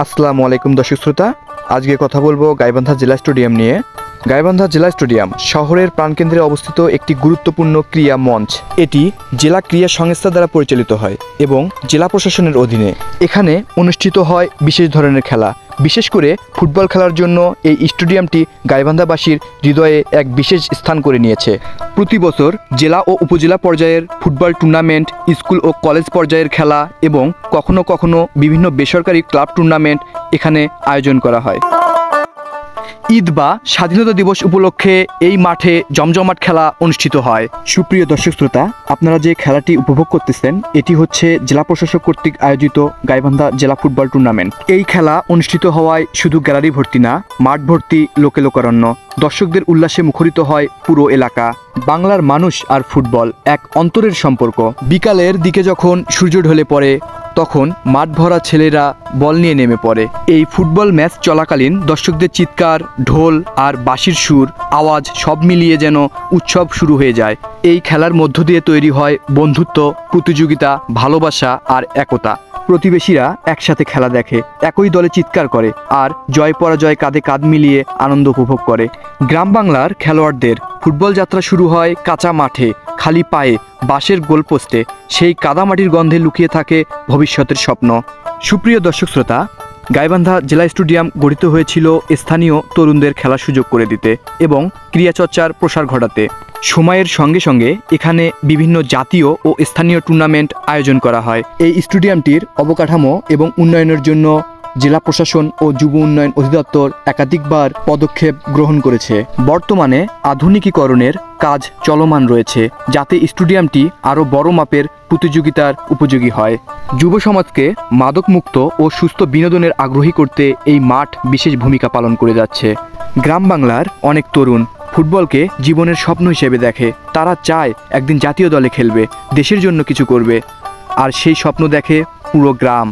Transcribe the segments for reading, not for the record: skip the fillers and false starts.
আসসালামু আলাইকুম দর্শক শ্রোতা, আজকে কথা বলবো গাইবান্ধা জেলা স্টেডিয়াম নিয়ে। গাইবান্ধা জেলা স্টেডিয়াম শহরের প্রাণকেন্দ্রে অবস্থিত একটি গুরুত্বপূর্ণ ক্রীড়া মঞ্চ। এটি জেলা ক্রীড়া সংস্থা দ্বারা পরিচালিত হয় এবং জেলা প্রশাসনের অধীনে। এখানে অনুষ্ঠিত হয় বিশেষ ধরনের খেলা। বিশেষ করে ফুটবল খেলার জন্য এই স্টেডিয়ামটি গাইবান্ধাবাসীর হৃদয়ে এক বিশেষ স্থান করে নিয়েছে। প্রতি বছর জেলা ও উপজেলা পর্যায়ের ফুটবল টুর্নামেন্ট, স্কুল ও কলেজ পর্যায়ের খেলা এবং কখনো কখনো বিভিন্ন বেসরকারি ক্লাব টুর্নামেন্ট এখানে আয়োজন করা হয়। ঈদ বা স্বাধীনতা দিবস উপলক্ষে এই মাঠে জমজমাট খেলা অনুষ্ঠিত হয়। সুপ্রিয় দর্শক শ্রোতা, আপনারা যে খেলাটি উপভোগ করতেছেন এটি হচ্ছে জেলা প্রশাসক কর্তৃক আয়োজিত গাইবান্ধা জেলা ফুটবল টুর্নামেন্ট। এই খেলা অনুষ্ঠিত হওয়ায় শুধু গ্যালারি ভর্তি না, মাঠ ভর্তি লোকে লোকারণ্য। দর্শকদের উল্লাসে মুখরিত হয় পুরো এলাকা। বাংলার মানুষ আর ফুটবল এক অন্তরের সম্পর্ক। বিকালের দিকে যখন সূর্য ঢলে পড়ে তখন মাঠ ভরা ছেলেরা বল নিয়ে নেমে পড়ে। এই ফুটবল ম্যাচ চলাকালীন দর্শকদের চিৎকার, ঢোল আর বাঁশির সুর, আওয়াজ সব মিলিয়ে যেন উৎসব শুরু হয়ে যায়। এই খেলার মধ্য দিয়ে তৈরি হয় বন্ধুত্ব, প্রতিযোগিতা, ভালোবাসা আর একতা। প্রতিবেশীরা একসাথে খেলা দেখে, একই দলে চিৎকার করে আর জয় পরাজয় কাঁধে কাঁধ মিলিয়ে আনন্দ উপভোগ করে। গ্রাম বাংলার খেলোয়াড়দের ফুটবল যাত্রা শুরু হয় কাঁচা মাঠে, খালি পায়ে, বাঁশের গোলপোস্টে। সেই কাদামাটির গন্ধে লুকিয়ে থাকে ভবিষ্যতের স্বপ্ন। সুপ্রিয় দর্শক শ্রোতা, গাইবান্ধা জেলা স্টেডিয়াম গঠিত হয়েছিল স্থানীয় তরুণদের খেলার সুযোগ করে দিতে এবং ক্রীড়াচর্চার প্রসার ঘটাতে। সময়ের সঙ্গে সঙ্গে এখানে বিভিন্ন জাতীয় ও স্থানীয় টুর্নামেন্ট আয়োজন করা হয়। এই স্টেডিয়ামটির অবকাঠামো এবং উন্নয়নের জন্য জেলা প্রশাসন ও যুব উন্নয়ন অধিদপ্তর একাধিকবার পদক্ষেপ গ্রহণ করেছে। বর্তমানে আধুনিকীকরণের কাজ চলমান রয়েছে যাতে স্টেডিয়ামটি আরও বড় মাপের প্রতিযোগিতার উপযোগী হয়। যুব সমাজকে মাদকমুক্ত ও সুস্থ বিনোদনের আগ্রহী করতে এই মাঠ বিশেষ ভূমিকা পালন করে যাচ্ছে। গ্রাম বাংলার অনেক তরুণ ফুটবলকে জীবনের স্বপ্ন হিসেবে দেখে। তারা চায় একদিন জাতীয় দলে খেলবে, দেশের জন্য কিছু করবে, আর সেই স্বপ্ন দেখে পুরো গ্রাম।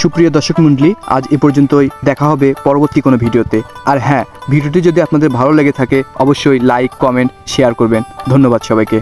সুপ্রিয় দর্শক মণ্ডলী, আজ এ পর্যন্তই। দেখা হবে পরবর্তী কোনো ভিডিওতে। আর হ্যাঁ, ভিডিওটি যদি আপনাদের ভালো লেগে থাকে অবশ্যই লাইক, কমেন্ট, শেয়ার করবেন। ধন্যবাদ সবাইকে।